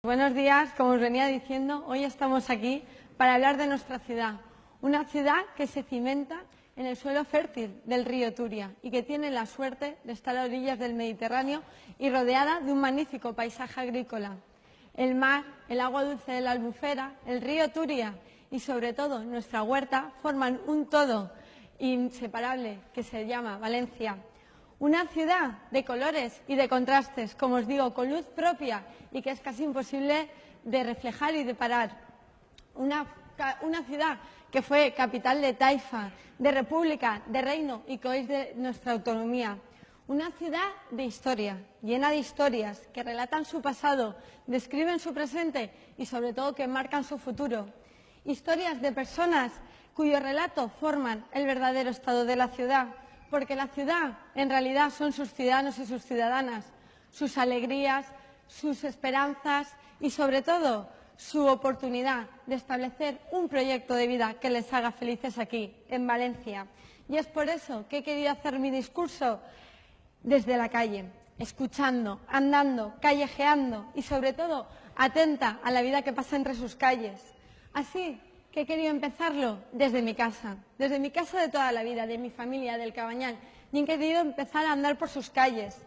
Buenos días, como os venía diciendo, hoy estamos aquí para hablar de nuestra ciudad. Una ciudad que se cimenta en el suelo fértil del río Turia y que tiene la suerte de estar a orillas del Mediterráneo y rodeada de un magnífico paisaje agrícola. El mar, el agua dulce de la Albufera, el río Turia y sobre todo nuestra huerta forman un todo inseparable que se llama Valencia. Una ciudad de colores y de contrastes, como os digo, con luz propia y que es casi imposible de reflejar y de parar. Una ciudad que fue capital de taifa, de república, de reino y que hoy es de nuestra autonomía. Una ciudad de historia, llena de historias que relatan su pasado, describen su presente y sobre todo que marcan su futuro. Historias de personas cuyo relato forman el verdadero estado de la ciudad. Porque la ciudad, en realidad, son sus ciudadanos y sus ciudadanas, sus alegrías, sus esperanzas y, sobre todo, su oportunidad de establecer un proyecto de vida que les haga felices aquí, en Valencia. Y es por eso que he querido hacer mi discurso desde la calle, escuchando, andando, callejeando y, sobre todo, atenta a la vida que pasa entre sus calles. Así que he querido empezarlo desde mi casa de toda la vida, de mi familia, del Cabañal, y he querido empezar a andar por sus calles.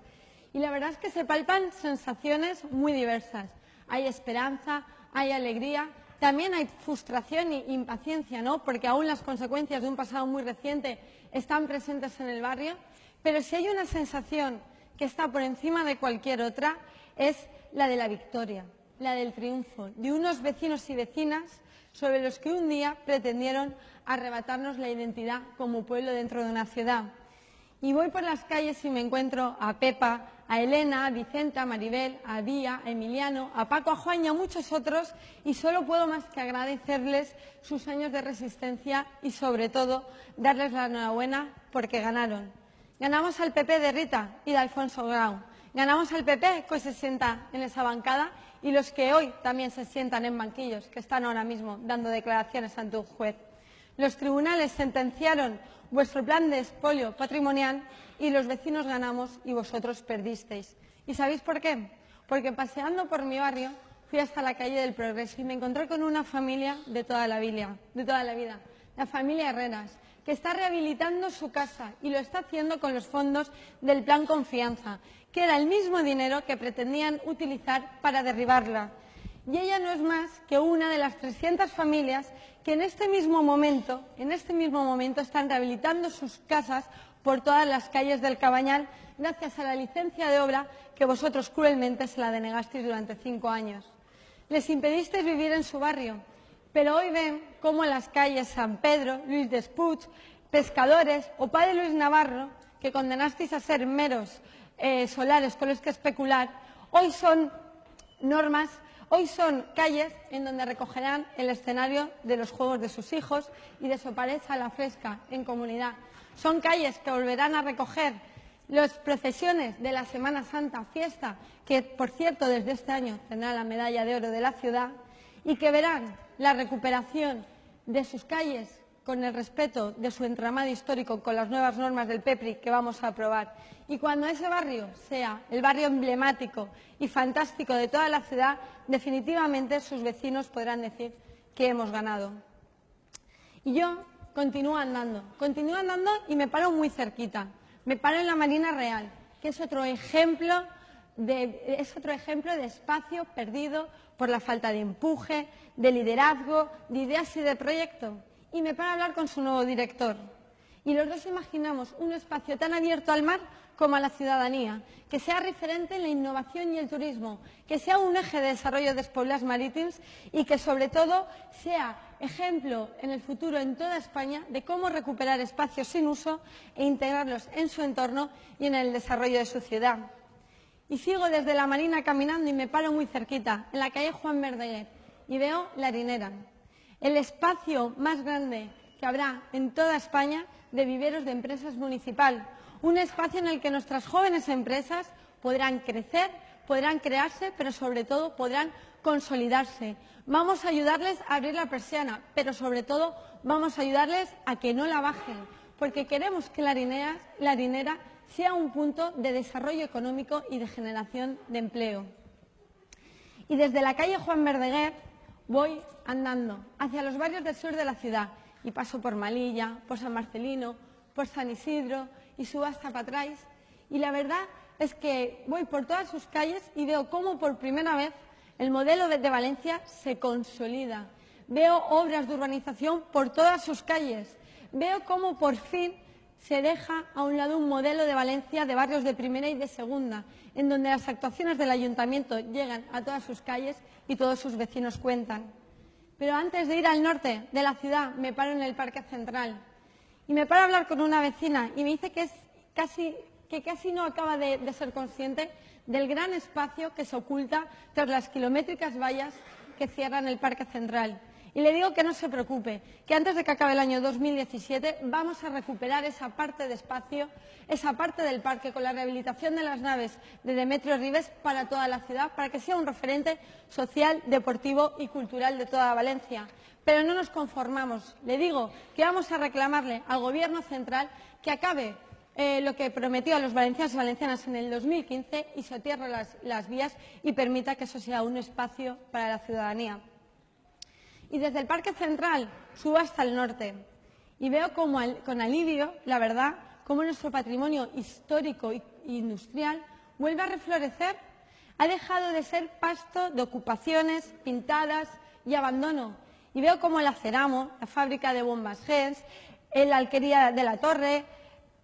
Y la verdad es que se palpan sensaciones muy diversas. Hay esperanza, hay alegría, también hay frustración e impaciencia, ¿no? Porque aún las consecuencias de un pasado muy reciente están presentes en el barrio, pero si hay una sensación que está por encima de cualquier otra, es la de la victoria, la del triunfo, de unos vecinos y vecinas sobre los que un día pretendieron arrebatarnos la identidad como pueblo dentro de una ciudad. Y voy por las calles y me encuentro a Pepa, a Elena, a Vicenta, a Maribel, a Día, a Emiliano, a Paco, a Juan y a muchos otros, y solo puedo más que agradecerles sus años de resistencia y, sobre todo, darles la enhorabuena porque ganaron. Ganamos al PP de Rita y de Alfonso Grau. Ganamos al PP que se sienta en esa bancada y los que hoy también se sientan en banquillos, que están ahora mismo dando declaraciones ante un juez. Los tribunales sentenciaron vuestro plan de expolio patrimonial y los vecinos ganamos y vosotros perdisteis. ¿Y sabéis por qué? Porque paseando por mi barrio fui hasta la calle del Progreso y me encontré con una familia de toda la vida, la familia Herreras, que está rehabilitando su casa y lo está haciendo con los fondos del Plan Confianza, que era el mismo dinero que pretendían utilizar para derribarla. Y ella no es más que una de las 300 familias que en este mismo momento están rehabilitando sus casas por todas las calles del Cabañal gracias a la licencia de obra que vosotros cruelmente se la denegasteis durante 5 años. Les impedisteis vivir en su barrio, pero hoy ven cómo en las calles San Pedro, Luis Despuig, Pescadores o Padre Luis Navarro, que condenasteis a ser meros solares con los que especular, hoy son calles en donde recogerán el escenario de los juegos de sus hijos y de su pareja a la fresca en comunidad. Son calles que volverán a recoger las procesiones de la Semana Santa, fiesta que, por cierto, desde este año tendrá la medalla de oro de la ciudad, y que verán la recuperación de sus calles con el respeto de su entramado histórico, con las nuevas normas del PEPRI que vamos a aprobar. Y cuando ese barrio sea el barrio emblemático y fantástico de toda la ciudad, definitivamente sus vecinos podrán decir que hemos ganado. Y yo continúo andando y me paro muy cerquita. Me paro en la Marina Real, que es otro ejemplo de espacio perdido por la falta de empuje, de liderazgo, de ideas y de proyecto. Y me paro a hablar con su nuevo director. Y los dos imaginamos un espacio tan abierto al mar como a la ciudadanía, que sea referente en la innovación y el turismo, que sea un eje de desarrollo de Espobles Marítims y que, sobre todo, sea ejemplo en el futuro en toda España de cómo recuperar espacios sin uso e integrarlos en su entorno y en el desarrollo de su ciudad. Y sigo desde la Marina caminando y me paro muy cerquita, en la calle Juan Verdaguer, y veo la Harinera, el espacio más grande que habrá en toda España de viveros de empresas municipal, un espacio en el que nuestras jóvenes empresas podrán crecer, podrán crearse, pero sobre todo podrán consolidarse. Vamos a ayudarles a abrir la persiana, pero sobre todo vamos a ayudarles a que no la bajen, porque queremos que la Harinera sea un punto de desarrollo económico y de generación de empleo. Y desde la calle Juan Verdaguer voy andando hacia los barrios del sur de la ciudad y paso por Malilla, por San Marcelino, por San Isidro y subo hasta Patrais. Y la verdad es que voy por todas sus calles y veo cómo por primera vez el modelo de Valencia se consolida. Veo obras de urbanización por todas sus calles. Veo cómo por fin se deja a un lado un modelo de Valencia de barrios de primera y de segunda, en donde las actuaciones del ayuntamiento llegan a todas sus calles y todos sus vecinos cuentan. Pero antes de ir al norte de la ciudad me paro en el Parque Central y me paro a hablar con una vecina y me dice que casi no acaba de ser consciente del gran espacio que se oculta tras las kilométricas vallas que cierran el Parque Central. Y le digo que no se preocupe, que antes de que acabe el año 2017 vamos a recuperar esa parte de espacio, esa parte del parque con la rehabilitación de las naves de Demetrio Ribes para toda la ciudad, para que sea un referente social, deportivo y cultural de toda Valencia. Pero no nos conformamos. Le digo que vamos a reclamarle al Gobierno central que acabe lo que prometió a los valencianos y valencianas en el 2015 y sotierre las vías y permita que eso sea un espacio para la ciudadanía. Y desde el Parque Central subo hasta el norte y veo con alivio, la verdad, cómo nuestro patrimonio histórico e industrial vuelve a reflorecer. Ha dejado de ser pasto de ocupaciones, pintadas y abandono. Y veo cómo la Ceramo, la fábrica de bombas Gens, la alquería de la Torre,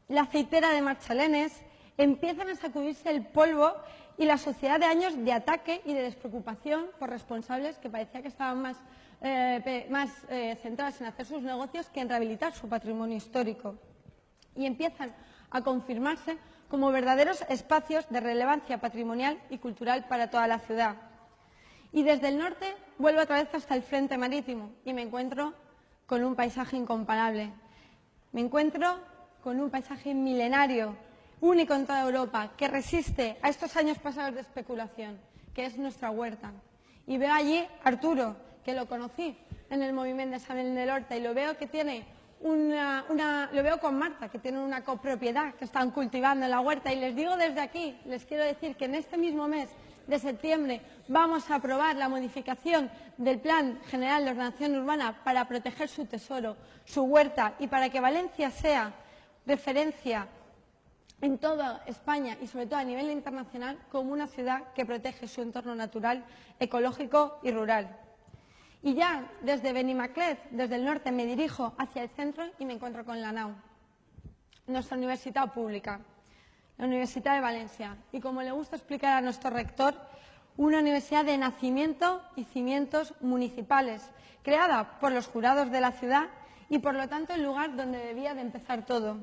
la aceitera de Marchalenes, empiezan a sacudirse el polvo y la sociedad de años de ataque y de despreocupación por responsables que parecía que estaban más centradas en hacer sus negocios que en rehabilitar su patrimonio histórico. Y empiezan a confirmarse como verdaderos espacios de relevancia patrimonial y cultural para toda la ciudad. Y desde el norte vuelvo otra vez hasta el frente marítimo y me encuentro con un paisaje incomparable. Me encuentro con un paisaje milenario, único en toda Europa, que resiste a estos años pasados de especulación, que es nuestra huerta. Y veo allí a Arturo, que lo conocí en el movimiento de San del Horta, y lo veo que tiene lo veo con Marta, que tienen una copropiedad que están cultivando en la huerta, y les digo desde aquí, les quiero decir que en este mismo mes de septiembre vamos a aprobar la modificación del Plan General de Ordenación Urbana para proteger su tesoro, su huerta, y para que Valencia sea referencia en toda España y sobre todo a nivel internacional como una ciudad que protege su entorno natural, ecológico y rural. Y ya desde Benimaclet, desde el norte, me dirijo hacia el centro y me encuentro con la NAU, nuestra universidad pública, la Universidad de Valencia. Y como le gusta explicar a nuestro rector, una universidad de nacimiento y cimientos municipales, creada por los jurados de la ciudad y por lo tanto el lugar donde debía de empezar todo.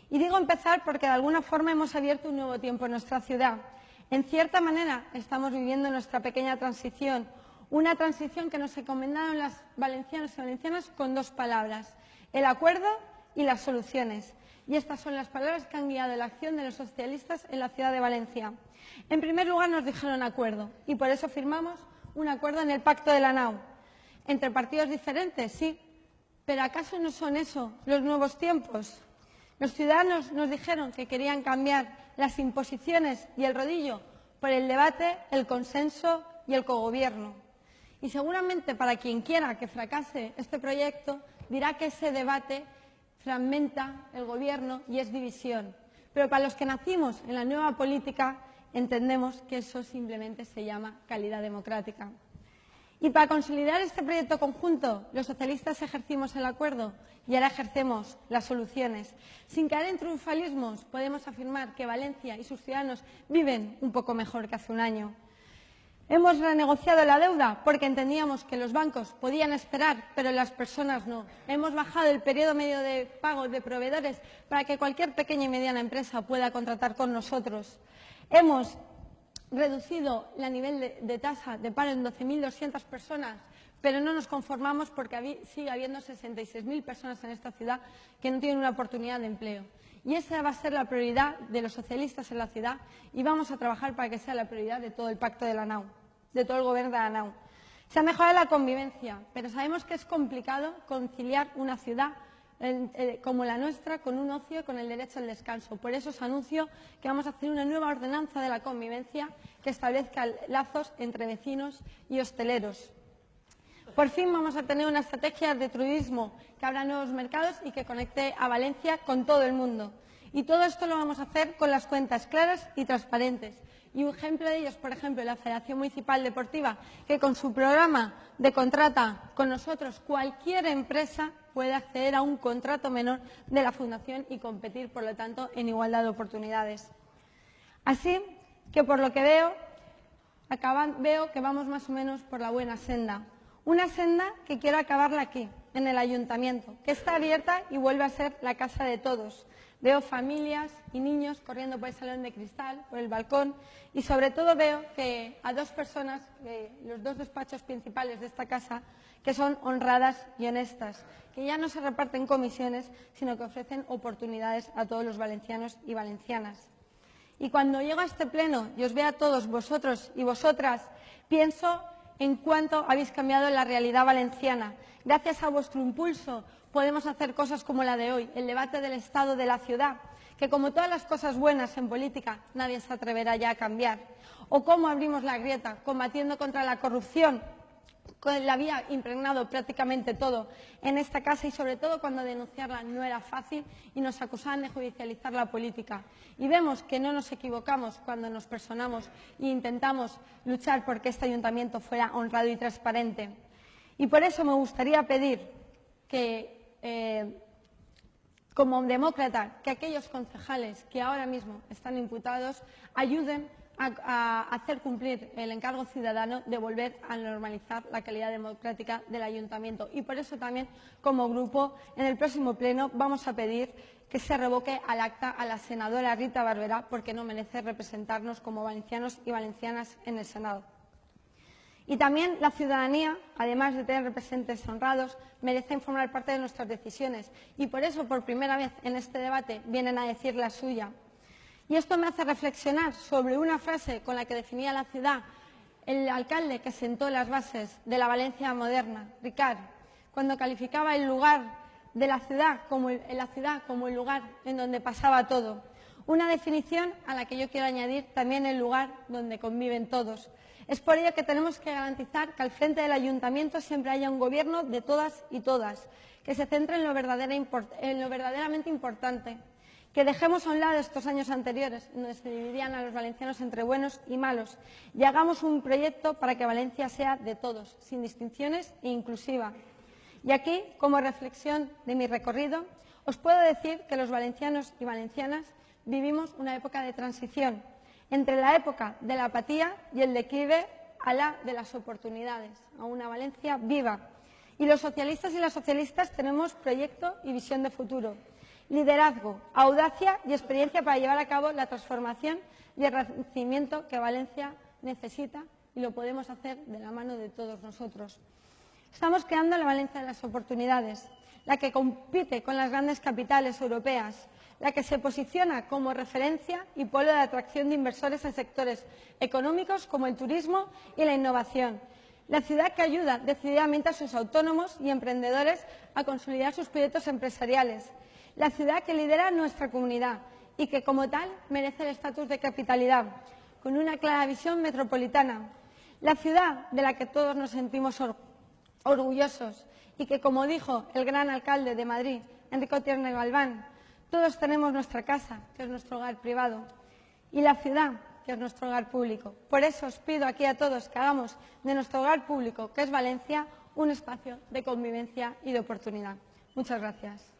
Y digo empezar porque de alguna forma hemos abierto un nuevo tiempo en nuestra ciudad. En cierta manera estamos viviendo nuestra pequeña transición, una transición que nos encomendaron las valencianos y valencianas con dos palabras: el acuerdo y las soluciones. Y estas son las palabras que han guiado la acción de los socialistas en la ciudad de Valencia. En primer lugar nos dijeron acuerdo y por eso firmamos un acuerdo en el Pacto de la NAU. Entre partidos diferentes, sí, pero ¿acaso no son eso los nuevos tiempos? Los ciudadanos nos dijeron que querían cambiar las imposiciones y el rodillo por el debate, el consenso y el cogobierno. Y seguramente para quien quiera que fracase este proyecto dirá que ese debate fragmenta el gobierno y es división. Pero para los que nacimos en la nueva política entendemos que eso simplemente se llama calidad democrática. Y para consolidar este proyecto conjunto, los socialistas ejercimos el acuerdo y ahora ejercemos las soluciones. Sin caer en triunfalismos, podemos afirmar que Valencia y sus ciudadanos viven un poco mejor que hace un año. Hemos renegociado la deuda porque entendíamos que los bancos podían esperar, pero las personas no. Hemos bajado el periodo medio de pago de proveedores para que cualquier pequeña y mediana empresa pueda contratar con nosotros. Hemos reducido el nivel de tasa de paro en 12.200 personas, pero no nos conformamos porque sigue habiendo 66.000 personas en esta ciudad que no tienen una oportunidad de empleo. Y esa va a ser la prioridad de los socialistas en la ciudad y vamos a trabajar para que sea la prioridad de todo el Pacto de la NAU, de todo el Gobierno de la NAU. Se ha mejorado la convivencia, pero sabemos que es complicado conciliar una ciudad como la nuestra, con un ocio y con el derecho al descanso. Por eso os anuncio que vamos a hacer una nueva ordenanza de la convivencia que establezca lazos entre vecinos y hosteleros. Por fin vamos a tener una estrategia de turismo que abra nuevos mercados y que conecte a Valencia con todo el mundo. Y todo esto lo vamos a hacer con las cuentas claras y transparentes. Y un ejemplo de ellos, por ejemplo, la Federación Municipal Deportiva, que con su programa de contrata con nosotros cualquier empresa puede acceder a un contrato menor de la Fundación y competir, por lo tanto, en igualdad de oportunidades. Así que, por lo que veo que vamos más o menos por la buena senda. Una senda que quiero acabarla aquí, en el Ayuntamiento, que está abierta y vuelve a ser la casa de todos. Veo familias y niños corriendo por el salón de cristal, por el balcón, y sobre todo veo que a dos personas, los dos despachos principales de esta casa, que son honradas y honestas, que ya no se reparten comisiones, sino que ofrecen oportunidades a todos los valencianos y valencianas. Y cuando llego a este pleno y os veo a todos vosotros y vosotras, pienso en cuánto habéis cambiado la realidad valenciana. Gracias a vuestro impulso podemos hacer cosas como la de hoy, el debate del estado de la ciudad, que como todas las cosas buenas en política nadie se atreverá ya a cambiar. O cómo abrimos la grieta, combatiendo contra la corrupción, la había impregnado prácticamente todo en esta casa y sobre todo cuando denunciarla no era fácil y nos acusaban de judicializar la política. Y vemos que no nos equivocamos cuando nos personamos e intentamos luchar por que este ayuntamiento fuera honrado y transparente. Y por eso me gustaría pedir que, como demócrata, que aquellos concejales que ahora mismo están imputados ayuden a hacer cumplir el encargo ciudadano de volver a normalizar la calidad democrática del ayuntamiento. Y por eso también, como grupo, en el próximo pleno vamos a pedir que se revoque al acta a la senadora Rita Barberá, porque no merece representarnos como valencianos y valencianas en el Senado. Y también la ciudadanía, además de tener representantes honrados, merece formar parte de nuestras decisiones. Y por eso, por primera vez en este debate, vienen a decir la suya. Y esto me hace reflexionar sobre una frase con la que definía la ciudad el alcalde que sentó las bases de la Valencia moderna, Ricard, cuando calificaba el lugar de la ciudad como el lugar en donde pasaba todo. Una definición a la que yo quiero añadir también el lugar donde conviven todos. Es por ello que tenemos que garantizar que al frente del ayuntamiento siempre haya un gobierno de todas y todas, que se centre en lo verdaderamente importante, que dejemos a un lado estos años anteriores, donde se dividían a los valencianos entre buenos y malos, y hagamos un proyecto para que Valencia sea de todos, sin distinciones e inclusiva. Y aquí, como reflexión de mi recorrido, os puedo decir que los valencianos y valencianas vivimos una época de transición, entre la época de la apatía y el declive a la de las oportunidades, a una Valencia viva. Y los socialistas y las socialistas tenemos proyecto y visión de futuro, liderazgo, audacia y experiencia para llevar a cabo la transformación y el renacimiento que Valencia necesita, y lo podemos hacer de la mano de todos nosotros. Estamos creando la Valencia de las oportunidades, la que compite con las grandes capitales europeas, la que se posiciona como referencia y polo de atracción de inversores en sectores económicos como el turismo y la innovación. La ciudad que ayuda decididamente a sus autónomos y emprendedores a consolidar sus proyectos empresariales. La ciudad que lidera nuestra comunidad y que, como tal, merece el estatus de capitalidad, con una clara visión metropolitana. La ciudad de la que todos nos sentimos orgullosos y que, como dijo el gran alcalde de Madrid, Enrique Tierne Galván, todos tenemos nuestra casa, que es nuestro hogar privado, y la ciudad, que es nuestro hogar público. Por eso os pido aquí a todos que hagamos de nuestro hogar público, que es Valencia, un espacio de convivencia y de oportunidad. Muchas gracias.